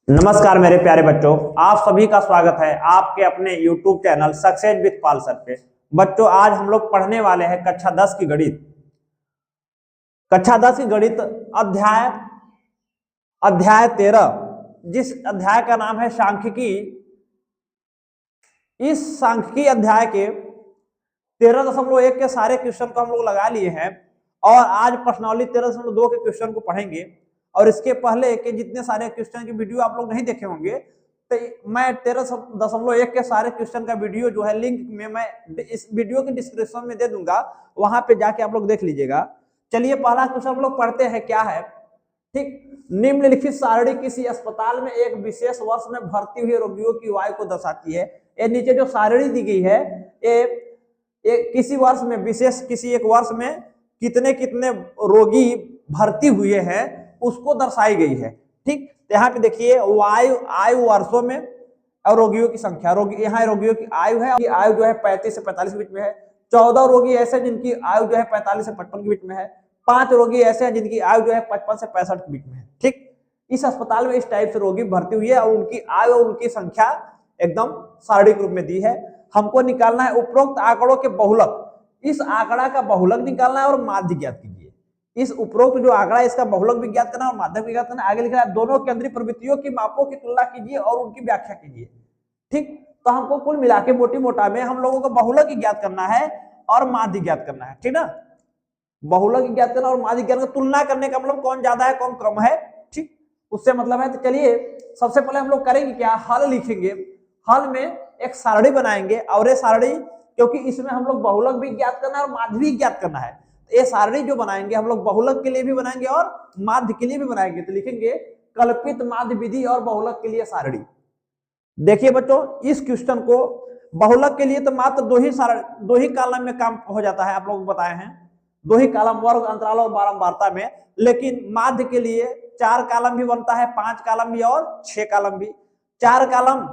नमस्कार मेरे प्यारे बच्चों, आप सभी का स्वागत है आपके अपने YouTube channel success with Pal sir पे। बच्चों, आज हम लोग पढ़ने वाले हैं कक्षा 10 की गणित। कक्षा 10 की गणित अध्याय अध्याय 13, जिस अध्याय का नाम है सांख्यिकी। इस सांख्यिकी अध्याय के 13.1 के सारे क्वेश्चन को हम लोग लगा लिए हैं और आज प्रश्नावली 13.2 के क्वेश्चन को पढ़ेंगे। और इसके पहले के जितने सारे क्वेश्चन की वीडियो आप लोग नहीं देखे होंगे, तो मैं 13.1 के सारे क्वेश्चन का वीडियो जो है लिंक में मैं इस वीडियो के डिस्क्रिप्शन में दे दूंगा, वहां पे जाके आप लोग देख लीजिएगा। चलिए पहला क्वेश्चन हम लोग पढ़ते हैं, क्या है। ठीक, निम्नलिखित सारणी किसी अस्पताल में एक विशेष वर्ष में भर्ती हुए रोगियों की आयु को दर्शाती है। ये नीचे जो सारणी दी गई है, ये किसी वर्ष में किसी एक वर्ष में कितने कितने रोगी भर्ती हुए हैं उसको दर्शाई गई है। ठीक, तो यहाँ पे देखिए आयु वर्षों में और रोगियों की संख्या, यहाँ रोगियों की आयु है, आयु जो है 35 से 45 के बीच में है। 14 रोगी ऐसे हैं जिनकी आयु जो है 45 से 55 के बीच में है। 5 रोगी ऐसे हैं जिनकी आयु जो है 55 से 65 के बीच में है। ठीक, इस अस्पताल में इस टाइप से रोगी भर्ती हुई है और उनकी आयु और उनकी संख्या एकदम सारणी के रूप में दी है। हमको निकालना है उपरोक्त आंकड़ों के बहुलक। इस आंकड़ा का बहुलक निकालना है और माध्य ज्ञात कीजिए। इस उपरोक्त जो आंकड़ा है इसका बहुलक भी ज्ञात करना और माध्यक भी ज्ञात करना। आगे लिखा है दोनों केंद्रीय प्रवृत्तियों की मापों की तुलना कीजिए और उनकी व्याख्या कीजिए। ठीक, तो हमको कुल मिला के मोटी मोटा में हम लोगों को बहुलक ही ज्ञात करना है और माध्य ज्ञात करना है। ठीक ना, बहुलक ज्ञात करना और माध्य ज्ञात करना, तुलना करने का मतलब कौन ज्यादा है कौन कम है। ठीक, उससे मतलब है। तो चलिए सबसे पहले हम लोग करेंगे क्या, हल लिखेंगे। हल में एक सारणी बनाएंगे और ये सारणी, क्योंकि इसमें हम लोग बहुलक भी ज्ञात करना है और माध्य भी ज्ञात करना है, ये सारणी जो बनाएंगे हम लोग बहुलक के लिए भी बनाएंगे और माध्य के लिए भी बनाएंगे। तो लिखेंगे कल्पित माध्य विधि और बहुलक के लिए सारणी। देखिए बच्चों, इस क्वेश्चन को बहुलक के लिए तो मात्र दो ही कॉलम में काम हो जाता है, आप लोग बताए हैं। 2 ही कॉलम, वर्ग, अंतराल और बारंबारता में। लेकिन माध्य के लिए 4 कॉलम भी बनता है, 5 कॉलम भी और 6 कॉलम भी। 4 कॉलम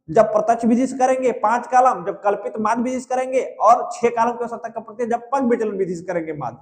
जब प्रत्यक्ष विधि से करेंगे, 5 कॉलम जब कल्पित माध्य विधि से करेंगे और 6 कॉलम की आवश्यकता कब पड़ती है जब पग विचलन विधि से करेंगे माध्य।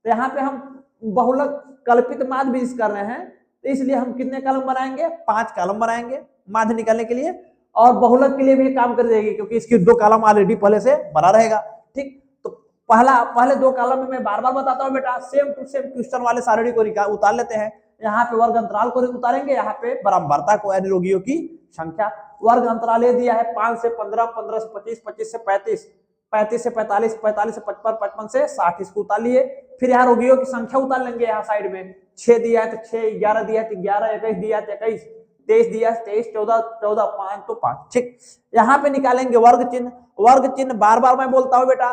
तो यहाँ पे हम बहुलक कल्पित माध्य विधि से कर रहे हैं, तो इसलिए हम कितने कॉलम बनाएंगे, 5 कॉलम बनाएंगे माध्य निकालने के लिए। और बहुलक के लिए भी काम कर देगी क्योंकि इसकी 2 कॉलम ऑलरेडी पहले से बना रहेगा। ठीक, तो पहले 2 कॉलम में मैं बार बार बताता हूँ बेटा, सेम टू सेम क्वेश्चन वाले सारणी को उतार लेते हैं। यहाँ पे वर्ग अंतराल को उतारेंगे, यहाँ पे बारंबारता को यानी रोगियों की संख्या। वर्ग अंतराल दिया है 5 से 15, 15 से 25, 25 से 35, 35 से 45, 45 से 55, 55 से 60, इसको उतार लिए। फिर यहाँ रोगियों की संख्या उतार लेंगे। यहाँ साइड में 6 दिया है तो 6, 11 दिया है तो 11, 21 दिया है तो 21, 23 दिया है 23, 14, 14, 5 तो 5। ठीक, यहाँ पे निकालेंगे वर्ग चिन्ह। वर्ग चिन्ह बार बार मैं बोलता हूँ बेटा,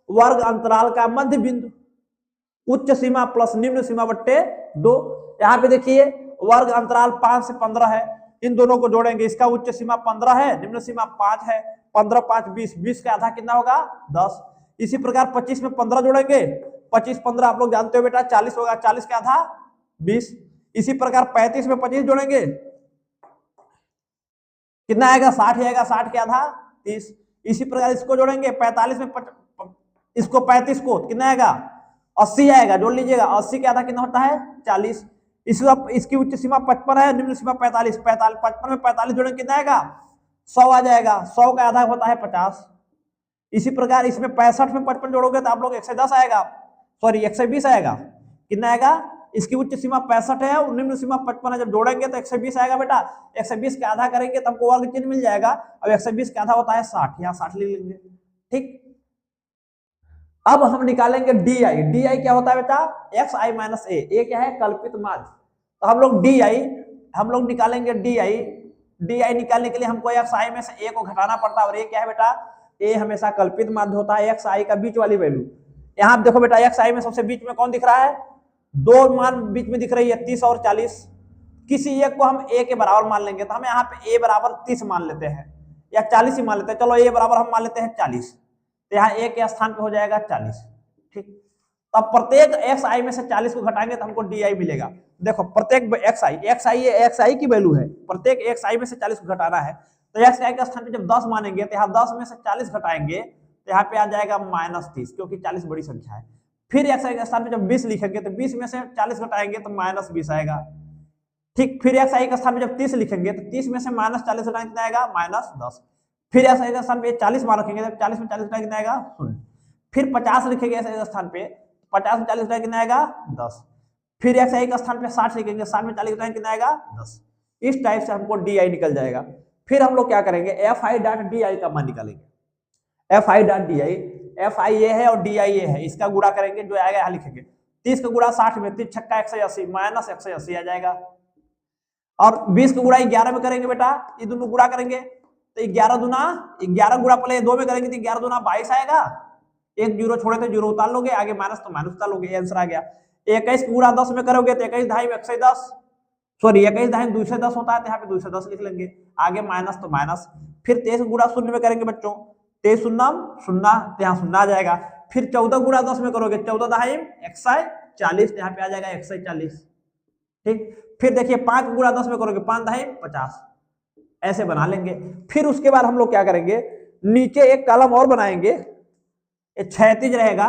वर्ग अंतराल का मध्य बिंदु, उच्च सीमा प्लस निम्न सीमा बट्टे 2। यहाँ पे देखिए वर्ग अंतराल 5 से 15 है, इन दोनों को जोड़ेंगे। इसका उच्च सीमा 15 है, निम्न सीमा 5 है। 15, 5, 20, 20 का आधा कितना होगा 10। इसी प्रकार 25 में 15 जोड़ेंगे, 25, 15 आप लोग जानते हो बेटा 40 होगा, 40 का आधा 20। इसी प्रकार 35 में 25 जोड़ेंगे, कितना आएगा 60 आएगा, 60 के आधा 30। इसी प्रकार इसको जोड़ेंगे 45 में इसको 35 को कितना आएगा 80 आएगा, जोड़ लीजिएगा। 80 के आधा कितना होता है 40। इसकी उच्च सीमा 55 है, निम्न सीमा 45, 55 में 45 जोड़ेंगे कितना आएगा 100 आ जाएगा। 100 का आधा होता है 50। इसी प्रकार इसमें 65 में 55 जोड़ोगे तो आप लोग 110 आएगा, सॉरी 120 आएगा। कितना आएगा, इसकी उच्च सीमा 65 है और निम्न सीमा 55 है, जब जोड़ेंगे तो 120 आएगा बेटा। 120 का आधा करेंगे तो हमको वर्ग चिन्ह मिल जाएगा। अब 120 का आधा होता है 60, यहाँ 60 ले लेंगे। ठीक, अब हम निकालेंगे डी आई। डी आई क्या होता है बेटा, एक्स आई माइनस ए क्या है कल्पित माध्य। तो हम लोग निकालेंगे डी आई। डी आई निकालने के लिए हमको एक्स आई में से ए को घटाना पड़ता है और ए क्या है बेटा, ए हमेशा कल्पित माध्य होता है, एक्स आई का बीच वाली वैल्यू। यहाँ देखो बेटा एक्स आई में सबसे बीच में कौन दिख रहा है, 2 मान बीच में दिख रही है 30 और 40। किसी एक को हम ए के बराबर मान लेंगे, तो हम यहाँ पे ए बराबर 30 मान लेते हैं या 40 ही मान लेते हैं। चलो ए बराबर हम मान लेते हैं 40, तो यहाँ ए के स्थान पे हो जाएगा 40। ठीक, तब प्रत्येक एक्स आई में से 40 को घटाएंगे तो हमको डी आई मिलेगा। देखो प्रत्येक एक्स आई की वैल्यू है, प्रत्येक एक्स आई में से 40 को घटाना है। तो एक्स आई का स्थान पे जब 10 मानेंगे तो यहाँ 10 में से 40 घटाएंगे तो यहाँ पे आ जाएगा -30, क्योंकि 40 बड़ी संख्या है। फिर एक्स आई के स्थान पे जब 20 लिखेंगे तो 20 में से 40 घटाएंगे तो -20 आएगा। ठीक, फिर एक्स आई के स्थान पे जब 30 लिखेंगे तो 30 में से -40 घटाएंगे कितना आएगा? -10। फिर एक्स आई के स्थान पे 40 मान रखेंगे तो 40 में 40 घटाएंगे कितना आएगा? 0। फिर 50 लिखेंगे एक्स आई के स्थान पे, 50 में 40 घटाएंगे कितना आएगा? 10। फिर एक्स आई के स्थान पे 60 लिखेंगे, 60 में 40 घटाएंगे कितना आएगा? 10। इस टाइप से हमको डी आई निकल जाएगा। फिर हम लोग क्या करेंगे? F I dot D I का मान निकालेंगे। F I dot D I, F I ये है और डी आई ये है, इसका गुणा करेंगे, जो आएगा यहाँ लिखेंगे। 30 का गुणा 60 में, 30 छक्का 180 माइनस 180 आ जाएगा। और 20 का गुणा 11 में करेंगे बेटा, ये दोनों गुणा करेंगे तो 11 दूना 11 गुणा पहले 2 में करेंगे तो 11 दूना 22 आएगा। एक जीरो छोड़े तो जीरो उतार लोगे, आगे माइनस तो माइनस उतार लोगे, आंसर आ गया। 21 गुणा 10 में करोगे तो 21 ढाई 110, सॉरी 21 ढाई 210 होता है तो यहाँ पे 210 लिख लेंगे, आगे माइनस तो माइनस। फिर 23 गुणा 0 में करेंगे बच्चों, 23 शून्य 0 तो यहाँ 0 आ जाएगा। फिर 14 गुणा 10 में करोगे, 14 ढाई 140 यहाँ पे आ जाएगा 140। ठीक, फिर देखिए 5 गुणा 10 में करोगे, 5 ढाई 50, ऐसे बना लेंगे। फिर उसके बाद हम लोग क्या करेंगे, नीचे एक कॉलम और बनाएंगे, ये क्षैतिज रहेगा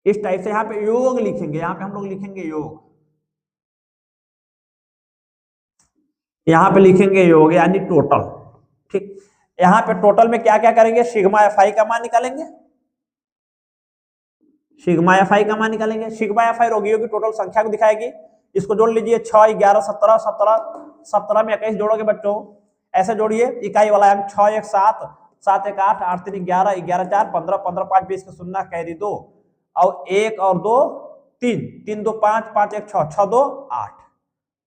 इस टाइप से। यहाँ पे योग लिखेंगे, यहाँ पे हम लोग लिखेंगे योग, यहाँ पे लिखेंगे योग यानी टोटल। ठीक, यहाँ पे टोटल में क्या क्या करेंगे, सिग्मा एफ आई का मान निकालेंगे, सिग्मा एफ आई का मान निकालेंगे। सिग्मा एफ आई रोगियों की टोटल संख्या को दिखाएगी। इसको जोड़ लीजिए, 6 11 17 17 17 में 21 जोड़ोगे बच्चों, ऐसे जोड़िए, इकाई वाला 6 1 7 7 1 8 8 3 11 11 4 15 15 5 20 का 0 कैरी 2 और 1 और 2 3 3 2 5 5 1 6 6 2 8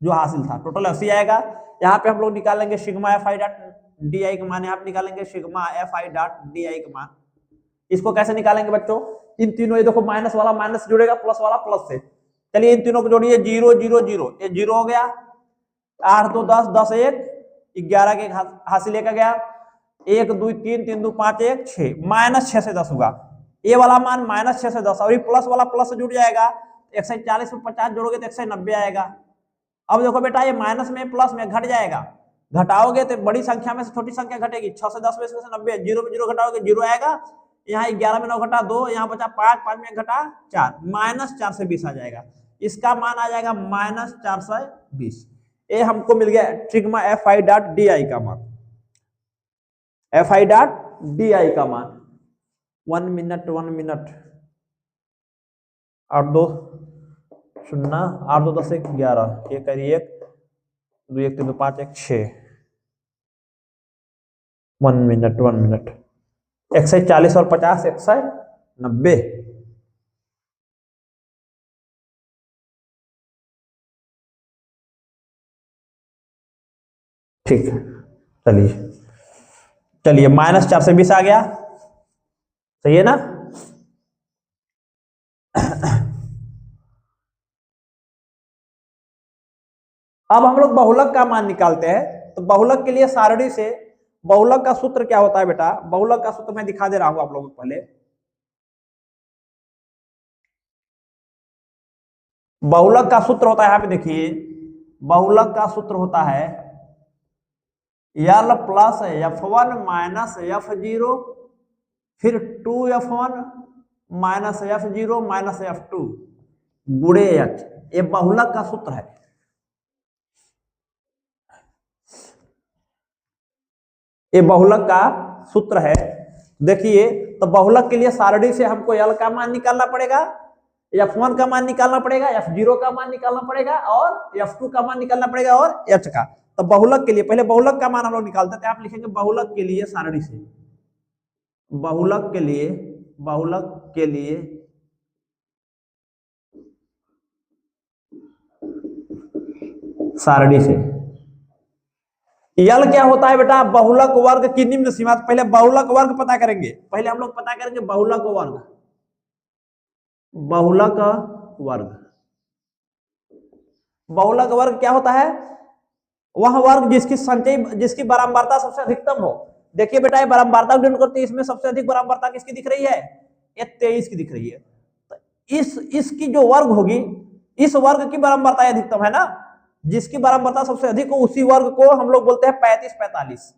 जो हासिल था, टोटल 80 आएगा। यहाँ पे हम लोग निकालेंगे sigma F I dot D I का मान, यहाँ पे निकालेंगे sigma F I dot D I का मान। इसको कैसे निकालेंगे बच्चों, इन तीनों, ये देखो माइनस वाला माइनस जुड़ेगा, प्लस वाला प्लस से, चलिए इन तीनों को जोड़िए, 0 0 0, ये 0 हो गया, 8 2 10 10 1 11 के हासिल 1 आ गया, 1 2 3 3 2 5 1 6 माइनस 6 से 10 होगा, ये वाला मान माइनस 6 से 10, और ये प्लस वाला प्लस से जुड़ जाएगा, 140 में 50 जोड़ोगे तो 190 आएगा। अब देखो बेटा ये माइनस में प्लस में घट जाएगा, घटाओगे तो बड़ी संख्या में से छोटी संख्या घटेगी, 6 से 10 में से 90, 0 में 0 घटाओगे 0 आएगा, यहाँ 11 में 9 घटा 2, यहाँ बचा 5 5 में घटा 4, माइनस 420 आ जाएगा। इसका मान आ जाएगा माइनस 420। ये हमको मिल गया sigma F I dot D I का मान, F I dot D I का मान। 1 मिनट 1 मिनट, 8 2 0 8 2 10 1 11, 1 1 2 1 3 2 5 1 6, 1 मिनट 1 मिनट, 140 और 50 190। ठीक, चलिए चलिए माइनस 420 आ गया, सही है ना। अब हम लोग बहुलक का मान निकालते हैं, तो बहुलक के लिए सारणी से बहुलक का सूत्र क्या होता है बेटा, बहुलक का सूत्र मैं दिखा दे रहा हूं आप लोगों को पहले। बहुलक का सूत्र होता है, यहाँ पे देखिए, बहुलक का सूत्र होता है यल प्लस f1 माइनस f0 फिर 2f1 minus f0 minus f2 गुणे h, ये बहुलक का सूत्र है। ये बहुलक का सूत्र है। देखिए, तो बहुलक के लिए सारणी से हमको यल का मान निकालना पड़ेगा, f1 का मान निकालना पड़ेगा, f0 का मान निकालना पड़ेगा और f2 का मान निकालना पड़ेगा और h का। तो बहुलक के लिए पहले बहुलक का मान हम लोग निकालते हैं, आप लिखेंगे बहुलक के लिए सारणी से, बहुलक के लिए, बहुलक के लिए सारणी से यल क्या होता है बेटा, बहुलक वर्ग की निम्न सीमा। पहले बहुलक वर्ग पता करेंगे, पहले हम लोग पता करेंगे बहुलक वर्ग, बहुलक वर्ग। बहुलक वर्ग क्या होता है, वह वर्ग जिसकी संचयी, जिसकी बारंबारता सबसे अधिकतम हो। देखिए बेटा ये बारंबारता डिनोट करती है, इसमें सबसे अधिक बारंबारता किसकी दिख रही है, ये 23 की दिख रही है। तो इसकी जो वर्ग होगी, इस वर्ग की बारंबारता अधिकतम है ना, जिसकी बारंबारता सबसे अधिक हो उसी वर्ग को हम लोग बोलते हैं 35 45।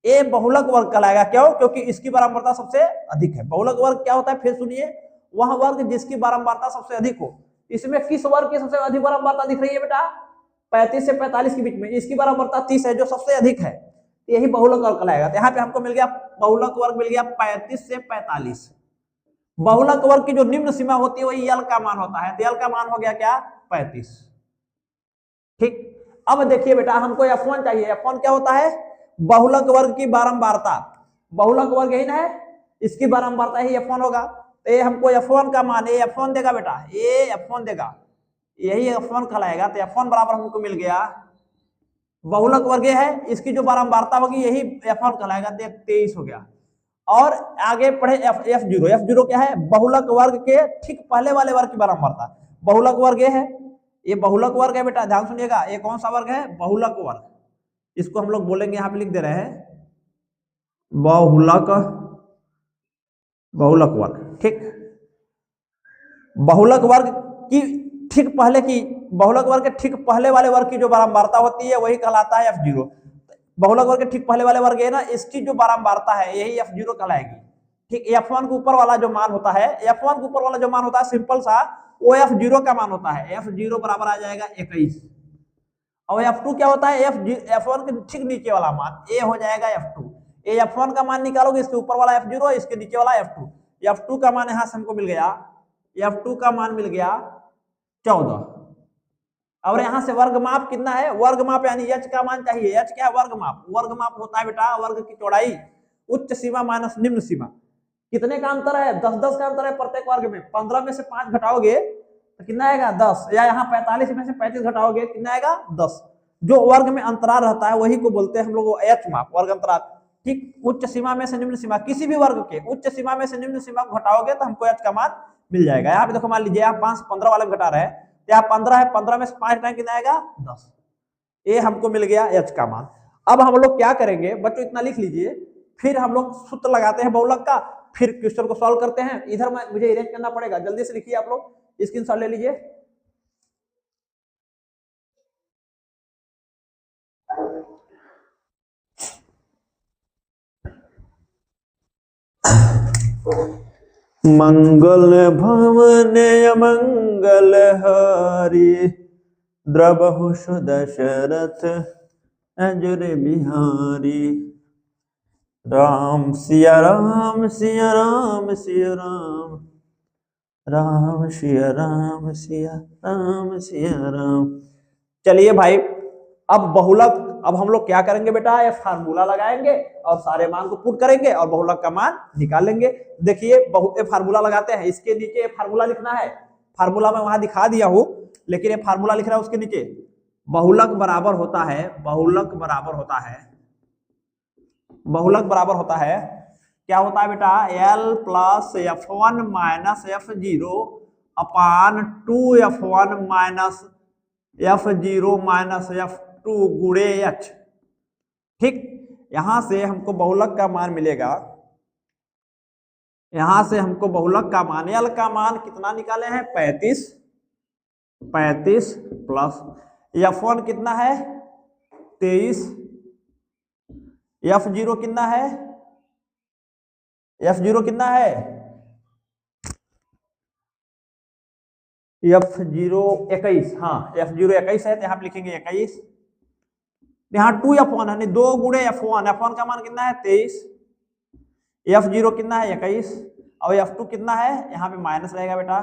ये बहुलक वर्ग कहलाएगा, क्यों, क्योंकि इसकी बारंबारता सबसे अधिक है। बहुलक वर्ग क्या होता है फिर सुनिए, वह वर्ग जिसकी बारंबारता सबसे अधिक हो। इसमें किस वर्ग की सबसे अधिक बारंबारता दिख रही है बेटा? 35 से 45 के बीच में, इसकी बारंबारता 30 है जो सबसे अधिक है, यही बहुलक वर्ग कहलाएगा। तो यहाँ पे हमको मिल गया बहुलक वर्ग मिल गया 35 से 45। बहुलक वर्ग की जो निम्न सीमा होती है वही यल का मान होता है, तो यल का मान हो गया क्या? 35। ठीक, अब देखिए बेटा हमको F1 चाहिए। F1 क्या होता है? बहुलक वर्ग की बारंबारता। बहुलक वर्ग यही ना है, इसकी बारंबारता ही F1 होगा। तो ये हमको F1 का मान, ये F1 देगा बेटा, ये F1 देगा, यही F1 कहलाएगा। तो F1 बराबर हमको मिल गया, बहुलक वर्ग है, इसकी जो बारंबारता होगी यही F1 कहलाएगा, 23 हो गया। और आगे पढ़े F0। F0 क्या है? बहुलक वर्ग के ठीक पहले वाले वर्ग की बारंबारता। बहुलक वर्ग ये है, ये बहुलक वर्ग है बेटा, ध्यान सुनिएगा। ये कौन सा वर्ग है? बहुलक वर्ग। इसको हम लोग बोलेंगे, यहाँ पे लिख दे रहे हैं बहुलक, बहुलक वर्ग। ठीक, बहुलक वर्ग की ठीक पहले की, बहुलक वर्ग के ठीक पहले वाले वर्ग की जो बारंबारता होती है वही कहलाता है F0। बहुलक वर्ग के ठीक पहले वाले वर्ग है ना, इसकी जो बारंबारता है यही F0 कहलाएगी। ठीक, F1 के ऊपर वाला जो मान होता है, F1 के ऊपर वाला जो मान होता है सिंपल सा, वो F0 का मान होता है। F0 बराबर आ जाएगा 21। और F2 क्या होता है? F1 के ठीक नीचे वाला मान, ये हो जाएगा F2। ये F1 का मान निकालोगे, इसके ऊपर वाला F0, इसके नीचे वाला F2। F2 का मान यहां से हमको मिल गया, F2 का मान मिल गया 14। और यहां से वर्ग माप कितना है? वर्ग माप यानी h का मान चाहिए। h क्या है? वर्ग माप। वर्ग माप होता है बेटा वर्ग की चौड़ाई, उच्च सीमा माइनस निम्न सीमा। कितने का अंतर है? 10-10 का अंतर है प्रत्येक वर्ग में। 15 में से 5 घटाओगे तो कितना आएगा? 10। या यहाँ 45 में से 35 घटाओगे कितना आएगा? 10। जो वर्ग में अंतराल रहता है वही को बोलते हैं हम लोग h माप, वर्ग अंतराल। ठीक, उच्च सीमा में से निम्न सीमा, किसी भी वर्ग के उच्च सीमा में से निम्न सीमा को घटाओगे तो हमको h का मान मिल जाएगा। यहाँ पे देखो, मान लीजिए आप 5 15 वाले घटा रहे हैं, तो यहाँ 15 है, 15 में से 5 घटाएं कितना आएगा? 10। ये हमको मिल गया h का मान। अब हम लोग क्या करेंगे बच्चों, इतना लिख लीजिए, फिर हम लोग सूत्र लगाते हैं बहुलक का, फिर क्वेश्चन को सॉल्व करते हैं। इधर मुझे अरेंज करना पड़ेगा, जल्दी से लिखिए आप लोग, स्क्रीनशॉट ले लीजिए। मंगल भवन अमंगल हारी, द्रवहु सुदशरथ अजर बिहारी। राम सिया राम, सिया राम, सिया राम, राम सिया राम, सिया राम, सिया राम। चलिए भाई, अब बहुलक, अब हम लोग क्या करेंगे बेटा? ये फार्मूला लगाएंगे और सारे मान को पुट करेंगे और बहुलक का मान निकालेंगे। देखिए ये फार्मूला लगाते हैं, इसके नीचे फार्मूला लिखना है। फार्मूला मैं वहां दिखा दिया हूं, लेकिन ये फार्मूला लिख रहा है उसके नीचे। बहुलक बराबर होता है, बहुलक बराबर होता है, बहुलक बराबर होता है, क्या होता है बेटा? L plus F1 minus F0 अपान 2F1 minus F0 minus F2 गुणे h। ठीक, यहां से हमको बहुलक का मान मिलेगा, यहां से हमको बहुलक का मान, L का मान कितना निकाले हैं? 35। 35 प्लस F1 कितना है? 23। F0 कितना है? F0 कितना है? F0 21। हाँ, F0 21 है, तो यहाँ पे लिखेंगे 21। यहाँ 2F1 है, 2 गुणे F1। F1 का मान कितना है? 23। F0 कितना है? 21। और F2 कितना है? यहाँ पे माइनस रहेगा बेटा।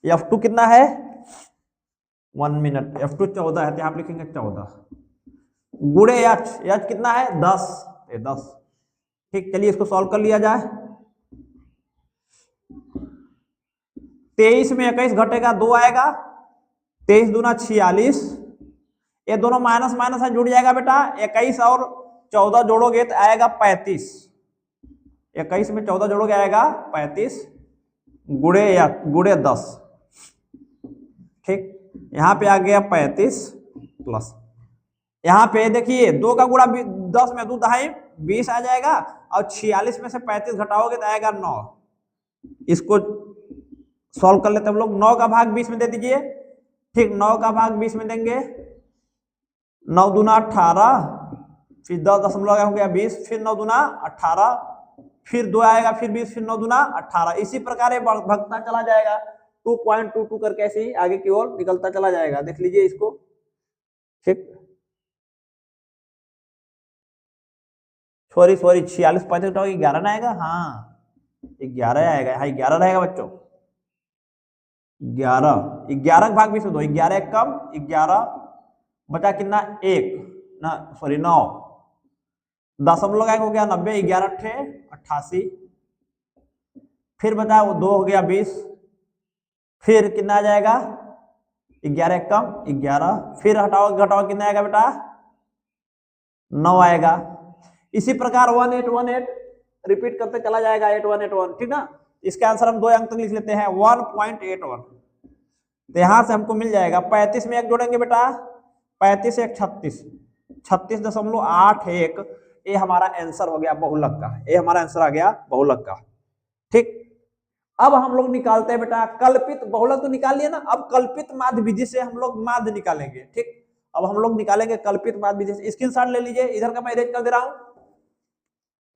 F2 कितना है? 1 मिनट। F2 14 है, तो यहाँ पे लिखेंगे 14 गुणे h कितना है? 10। 10। ठीक, चलिए इसको सॉल्व कर लिया जाए। 23 में 21 घटेगा, 2 आएगा, 23 दूना 46। ये दोनों माइनस माइनस है, जुड़ जाएगा बेटा। 21 और 14 जोड़ोगे तो आएगा 35। 21 में 14 जोड़ोगे आएगा 35 गुणे 10। ठीक, यहाँ पे आ गया 35 प्लस, यहाँ पे देखिए 2 का गुणा 10 में 2 दहाई 20 आ जाएगा, और 46 में से 35 घटाओगे तो आएगा 9। इसको सॉल्व कर लेते हम लोग। 9 का भाग 20 में दे दीजिए। ठीक, 9 का भाग 20 में देंगे, 9 दूना 18, फिर 10 दशमलव हो गया 20, फिर 9 दूना 18, फिर 2 आएगा, फिर 20, फिर 9 दूना 18। इसी प्रकार ये भगता चला जाएगा 2.22 करके, ऐसे ही आगे की ओर निकलता चला जाएगा। देख लीजिए इसको। ठीक, सॉरी 46 35 11 ना आएगा, हाँ 11 आएगा, हाँ 11 रहेगा बच्चों। 11 का भाग 20 में दो, 11 एक कम 11 बचा कितना, एक ना, सॉरी 9, दशमलव लगाएंगे हो गया 90, 11 अट्ठे 88, फिर बचा वो 2 हो गया 20, फिर कितना आ जाएगा 11 एक कम 11, फिर हटाओ घटाओ कितना आएगा बेटा 9 आएगा। इसी प्रकार 1818 रिपीट करते चला जाएगा 8181, ठीक ना। इसका आंसर हम 2 अंक तक लिख लेते हैं 1.81। तो यहां से हमको मिल जाएगा 35 में एक जोड़ेंगे बेटा, 35 एक 36, 36.81, ये हमारा आंसर हो गया बहुलक का, ये हमारा आंसर आ गया बहुलक का। ठीक, अब हम लोग निकालते हैं बेटा कल्पित बहुलक, तो निकाल लिया ना, अब कल्पित माध्य विधि से हम लोग माध्य निकालेंगे। ठीक, अब हम लोग निकालेंगे कल्पित माध्य विधि से। स्क्रीनशॉट ले लीजिए, इधर का मैं इरेज कर दे रहा हूं,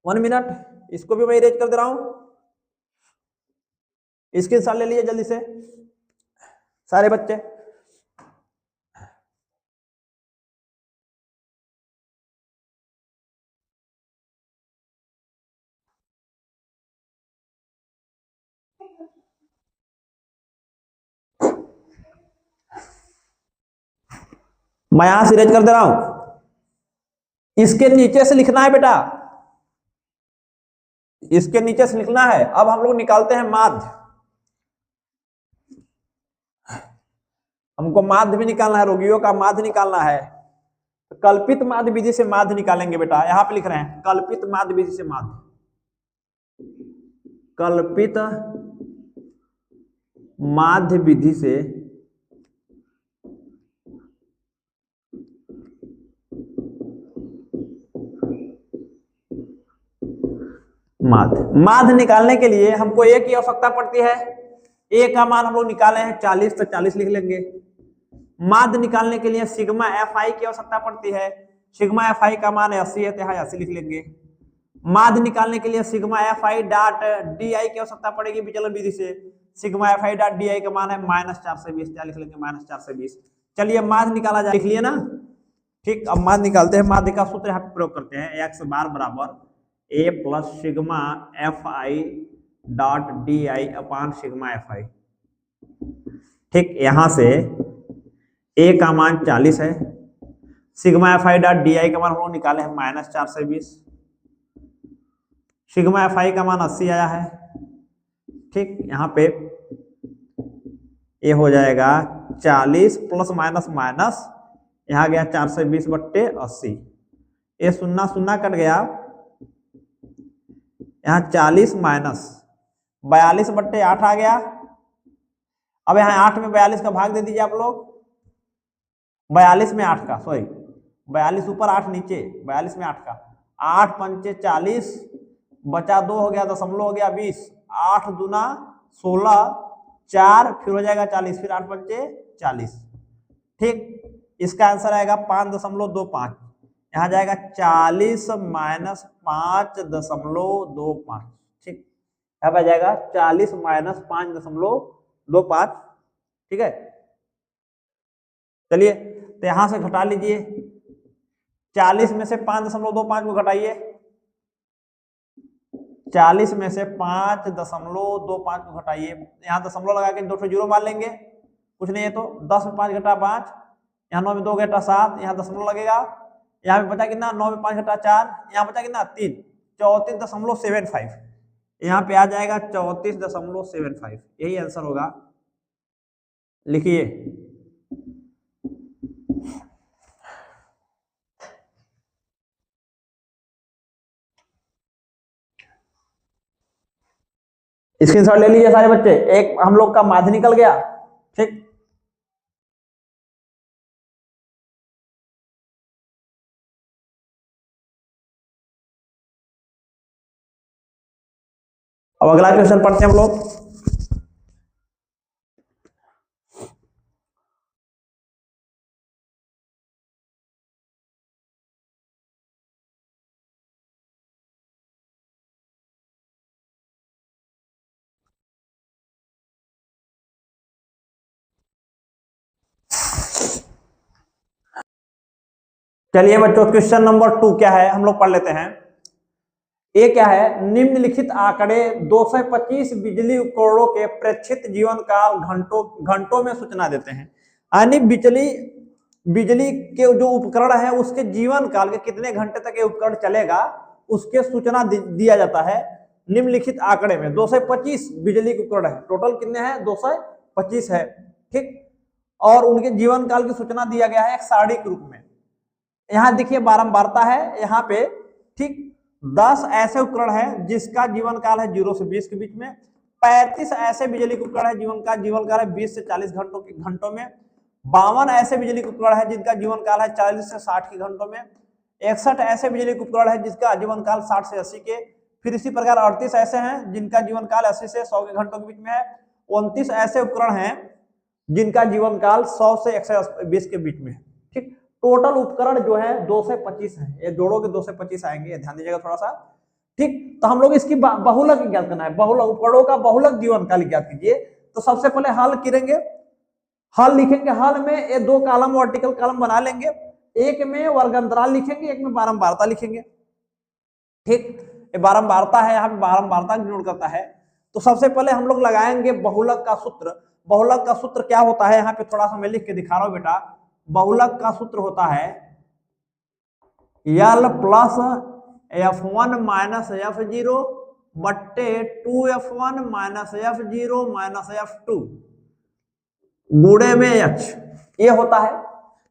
1 मिनट, इसको भी मैं इरेज कर दे रहा हूं, स्क्रीनशॉट ले लीजिए जल्दी से सारे बच्चे। मैं यहां से इरेज कर दे रहा हूं, इसके नीचे से लिखना है बेटा, इसके नीचे से लिखना है। अब हम लोग निकालते हैं माध्य, हमको माध्य भी निकालना है, रोगियों का माध्य निकालना है। कल्पित माध्य विधि से माध्य निकालेंगे बेटा, यहां पे लिख रहे हैं कल्पित माध्य विधि से माध्य, कल्पित माध्य विधि से माध्य। माध्य निकालने के लिए हमको ए की आवश्यकता पड़ती है, ए का मान हम लोग निकाले हैं 40, तो 40 लिख लेंगे। माध्य निकालने के लिए सिग्मा एफ आई की आवश्यकता पड़ती है, सिग्मा एफ आई का मान 80 है, तो यहाँ 80 लिख लेंगे। माध्य निकालने के लिए sigma F I dot D आई की आवश्यकता पड़ेगी विचलन विधि से, sigma F I dot D I का मान है -420, क्या लिख लेंगे -420। चलिए माध्य निकाला जाए, लिख लिए ना। ठीक, अब माध्य निकालते हैं। माध्य का सूत्र यहाँ पे प्रयोग करते हैं, एक्स बार बराबर A plus sigma F I dot D I upon sigma F I. ठीक, यहां से ए का मान 40 है, sigma F I dot D I का मान हम लोग निकाले हैं -420, सिग्मा एफ आई का मान 80 आया है। ठीक, यहाँ पे ये हो जाएगा 40 प्लस माइनस माइनस, यहाँ गया 420/80, ये सुन्ना सुन्ना कट गया, यहाँ 40 माइनस 42/8 आ गया। अब यहाँ 8 में 42 का भाग दे दीजिए आप लोग, 42 में 8 का, सॉरी 42 ऊपर 8 नीचे, 42 में 8 का, 8 पंचे 40, बचा 2 हो गया, दशमलव हो गया 20, 8 दूना 16, 4 फिर हो जाएगा 40, फिर 8 पंचे 40। ठीक, इसका आंसर आएगा 5.25, यहाँ जाएगा 40 माइनस 5.25। ठीक, यहाँ पे जाएगा 40 माइनस 5.25। ठीक है, चलिए तो यहां से घटा लीजिए, 40 में से 5.25 को घटाइए, 40 में से 5.25 को घटाइए, यहाँ दशमलव लगा के 2 जीरो मान लेंगे, कुछ नहीं है तो 10 में 5 घटा 5, यहाँ 9 में 2 घटा 7, यहाँ दशमलव लगेगा, यहाँ पे बचा कितना 9 में 5 घटा 4, यहाँ बचा कितना 3, 34.75, यहाँ पे आ जाएगा 34.75, यही आंसर होगा। लिखिए स्क्रीनशॉट ले लीजिए सारे बच्चे, एक हम लोग का माध्य निकल गया। ठीक, अब अगला क्वेश्चन पढ़ते हैं हम लोग। चलिए बच्चों, क्वेश्चन नंबर 2 क्या है हम लोग पढ़ लेते हैं। ये क्या है, निम्नलिखित आंकड़े 225 बिजली उपकरणों के प्रेक्षित जीवन काल घंटों में सूचना देते हैं। यानी बिजली के जो उपकरण है उसके जीवन काल के कितने घंटे तक ये उपकरण चलेगा उसके सूचना दिया जाता है निम्नलिखित आंकड़े में। 225 बिजली के उपकरण है, टोटल कितने हैं, 225 है, ठीक। और उनके जीवन काल की सूचना दिया गया है एक सारणी के रूप में। यहाँ देखिए बारंबारता है यहाँ पे, ठीक। 10 ऐसे उपकरण है जिसका जीवन काल है 0 से 20 के बीच में। 35 ऐसे बिजली के उपकरण है जीवन काल है 20 से 40 घंटों में। 52 ऐसे बिजली के उपकरण है जिनका जीवन काल है 40 से 60 के घंटों में। 61 ऐसे बिजली के उपकरण है जिसका जीवन काल 60 से 80 के। फिर इसी प्रकार 38 ऐसे हैं जिनका जीवन काल 80 से 100 के घंटों के बीच में है। 29 ऐसे उपकरण हैं जिनका जीवन काल 100 से 120 के बीच में है, ठीक। टोटल उपकरण जो है 225 है, ये जोड़ोगे 225 आएंगे, ध्यान दीजिएगा थोड़ा सा, ठीक। तो हम लोग इसकी बहुलक ज्ञात करना है, बहुलक उपकरणों का बहुलक जीवन काल ज्ञात कीजिए। तो सबसे पहले हल करेंगे, हल लिखेंगे, हल में ये 2 कॉलम वर्टिकल कॉलम बना लेंगे, एक में वर्गांतराल लिखेंगे, एक में बारंबारता लिखेंगे, ठीक। ये बारंबारता है, यहाँ पे बारंबारता डिनोट करता है। तो सबसे पहले हम लोग लगाएंगे बहुलक का सूत्र। बहुलक का सूत्र क्या होता है, यहाँ पे थोड़ा सा मैं लिख के दिखा रहा हूं बेटा। बहुलक का सूत्र होता है L plus F1 minus F0 बट्टे 2F1 minus F0 minus F2 गुणे में H, ये होता है।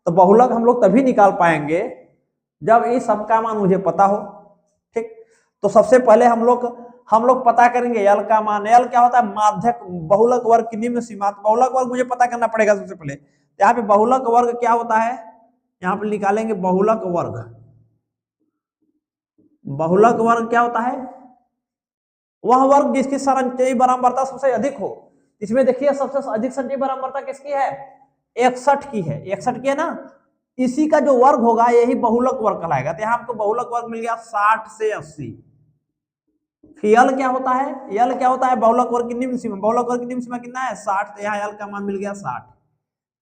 तो बहुलक हम लोग तभी निकाल पाएंगे जब इस सब का मान मुझे पता हो, ठीक। तो सबसे पहले हम लोग पता करेंगे L का मान। L क्या होता है, माध्यक बहुलक वर्ग की निम्न सीमा। बहुलक वर्ग मुझे पता करना पड़ेगा सबसे पहले। यहाँ पे बहुलक वर्ग क्या होता है, यहाँ पे निकालेंगे बहुलक वर्ग। बहुलक वर्ग क्या होता है, वह वर्ग जिसकी संचयी बारंबारता सबसे अधिक हो। इसमें देखिए सबसे अधिक संचयी बारंबारता किसकी है, 61 की है, 61 की है ना। इसी का जो वर्ग होगा यही बहुलक वर्ग कहलाएगा। तो यहाँ हमको बहुलक वर्ग मिल गया 60 से 80। फिर L क्या होता है, L क्या होता है, बहुलक वर्ग की निम्न सीमा। बहुलक वर्ग की निम्न सीमा कितना है, 60। तो यहाँ L का मान मिल गया 60।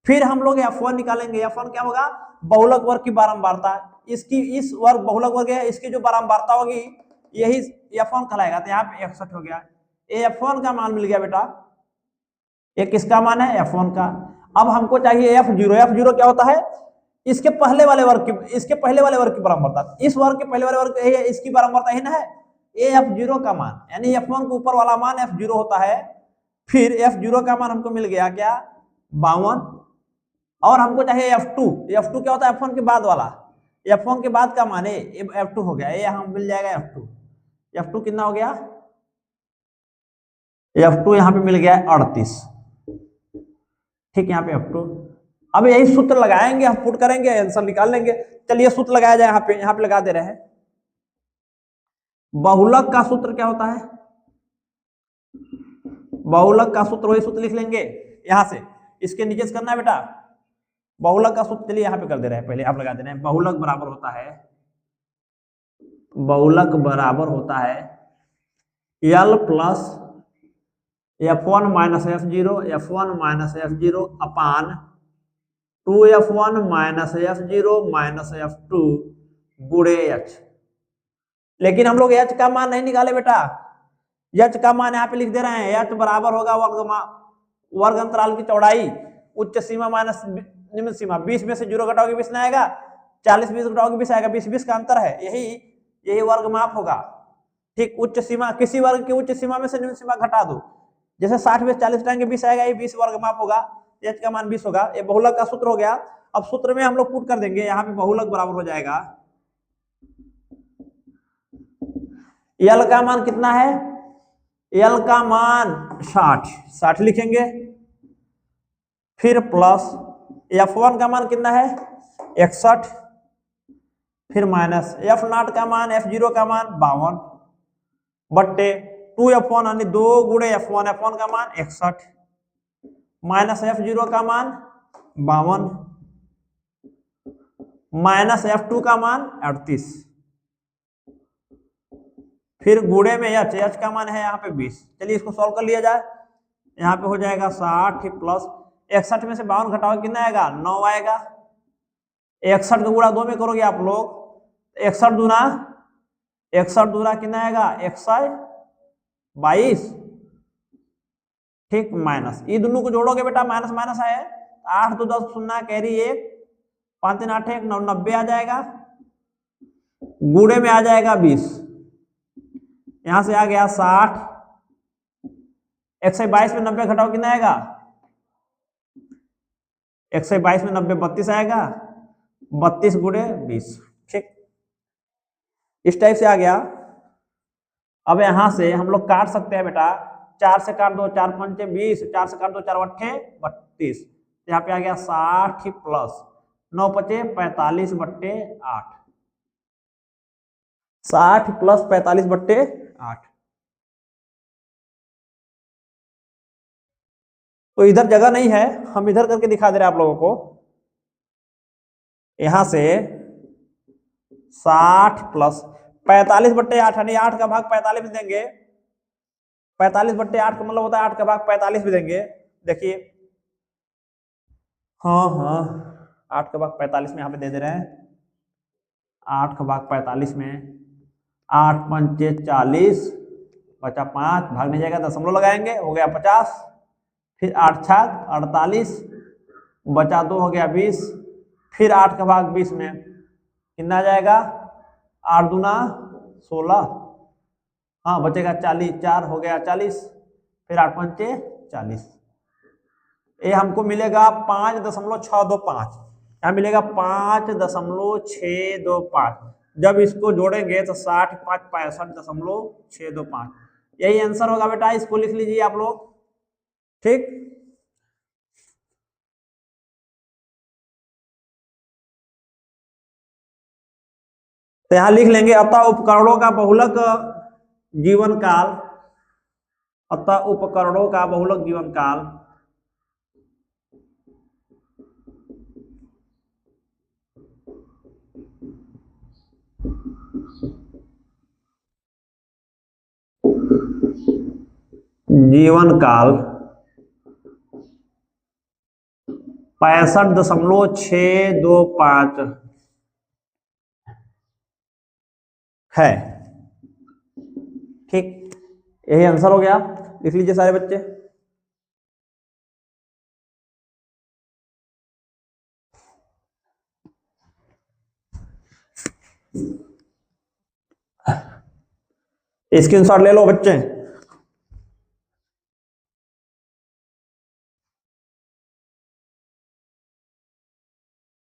फिर हम लोग F1 निकालेंगे। F1 क्या होगा, बहुलक वर्ग की बारंबारता। इसकी इस वर्ग बहुलक वर्ग है, इसकी जो बारंबारता होगी यही F1 कहलाएगा। तो यहाँ पे 61 हो गया। ये F1 का मान मिल गया बेटा। ये किसका मान है, F1 का। अब हमको चाहिए F0। F0 क्या होता है, इसके पहले वाले वर्ग की बारंबारता। इस वर्ग के पहले वाले वर्ग इसकी बारंबारता ही ना है, ये F0 का मान, यानी F1 के ऊपर वाला मान F0 होता है। फिर F0 का मान हमको मिल गया क्या, 52। और हमको चाहिए F2। F2 क्या होता है, F1 के बाद वाला। F1 के बाद का मान है F2 हो गया, ये हम मिल जाएगा F2। F2 कितना हो गया, F2 यहाँ पे मिल गया 38, ठीक। यहाँ पे F2। अब यही सूत्र लगाएंगे, हम पुट करेंगे, आंसर निकाल लेंगे। चलिए सूत्र लगाया जाए, यहाँ पे लगा दे रहे हैं। बहुलक का सूत्र क्या होता है, बहुलक का सूत्र वही सूत्र लिख लेंगे यहां से, इसके नीचे से करना है बेटा। बहुलक का सूत्र चलिए यहाँ पे कर दे रहे हैं, पहले आप लगा दे रहे हैं। बहुलक बराबर होता है, बहुलक बराबर होता है L plus F1 minus F0, F1 minus F0 अपान 2F1 minus F0 minus F2 गुणे H। लेकिन हम लोग H का मान नहीं निकाले बेटा। H का मान यहाँ पे लिख दे रहे हैं। H बराबर होगा वर्ग अंतराल की चौड़ाई उच्च सीमा माइनस निम्न सीमा। 20 में से 0 घटाओगे 20 ना आएगा, 40 20 घटाओगे 20 आएगा, 20 का अंतर है, यही वर्ग माप होगा, ठीक। उच्च सीमा, किसी वर्ग की उच्च सीमा में से निम्न सीमा घटा दो। जैसे 60 में 40 घटाएंगे 20 आएगा, ये 20 वर्ग माप होगा। H का मान 20 होगा। ये बहुलक का सूत्र हो गया। अब सूत्र में हम लोग पुट कर देंगे, यहाँ पे बहुलक बराबर हो जाएगा L का मान कितना है, L का मान 60 लिखेंगे। फिर प्लस F1 का मान कितना है 61, फिर माइनस F0 का मान, F0 का मान 52 बट्टे 2F1 यानी 2 गुणे F1, F1 का मान 61 माइनस F0 का मान 52 माइनस F2 का मान 38, फिर गुणे में H का मान है यहाँ पे 20। चलिए इसको सॉल्व कर लिया जाए। यहाँ पे हो जाएगा 60 प्लस 61 में से 52 घटाओ कितना आएगा, 9 आएगा। 61 का गुणा 2 में करोगे आप लोग, 61 दूना कितना आएगा, 122, ठीक, माइनस, ये दोनों को जोड़ोगे बेटा, माइनस माइनस है, 8 2 10 शून्य कैरी 1, 5 3 8 1 9 90 आ जाएगा, गुणे में आ जाएगा 20, यहां से आ गया 60, 122 में 90 घटाओ कितना आएगा, 122 में 90 32 आएगा, 32 गुणे 20, ठीक, इस टाइप से आ गया। अब यहां से हम लोग काट सकते हैं बेटा, 4 से काट दो, 4 पंचे 20, 4 से काट दो, 4 अट्ठे 32, यहाँ पे आ गया 60 प्लस 9 पचे 45 बट्टे 8, 60 प्लस 45 बट्टे 8। तो इधर जगह नहीं है, हम इधर करके दिखा दे रहे हैं आप लोगों को, यहां से 60 प्लस 45 बट्टे 8, यानी 8 का भाग 45 देंगे, 45 बट्टे 8 का मतलब होता है 8 का भाग 45 भी देंगे, देखिए, हाँ हाँ 8 का भाग 45 में यहाँ पे दे दे रहे हैं, 8 का भाग 45 में 8 पंचे 40, बचा 5, भाग नहीं जाएगा, दशमलव लगाएंगे, हो गया 50, फिर 8 छाक 48, बचा 2 हो गया 20, फिर 8 का भाग 20 में कितना आ जाएगा, 8 दूना 16, हाँ बचेगा 40, 4 हो गया 40, फिर 8 पंचे 40, ये हमको मिलेगा 5.625, यहाँ मिलेगा 5.625, जब इसको जोड़ेंगे तो 60 5 65.625, यही आंसर होगा बेटा, इसको लिख लीजिए आप लोग, ठीक। तो यहां लिख लेंगे, अतः उपकरणों का बहुलक जीवन काल, अतः उपकरणों का बहुलक जीवन काल जीवन काल 65.625 है, ठीक, यही आंसर हो गया, लिख लीजिए सारे बच्चे। स्क्रीनशॉट ले लो बच्चे।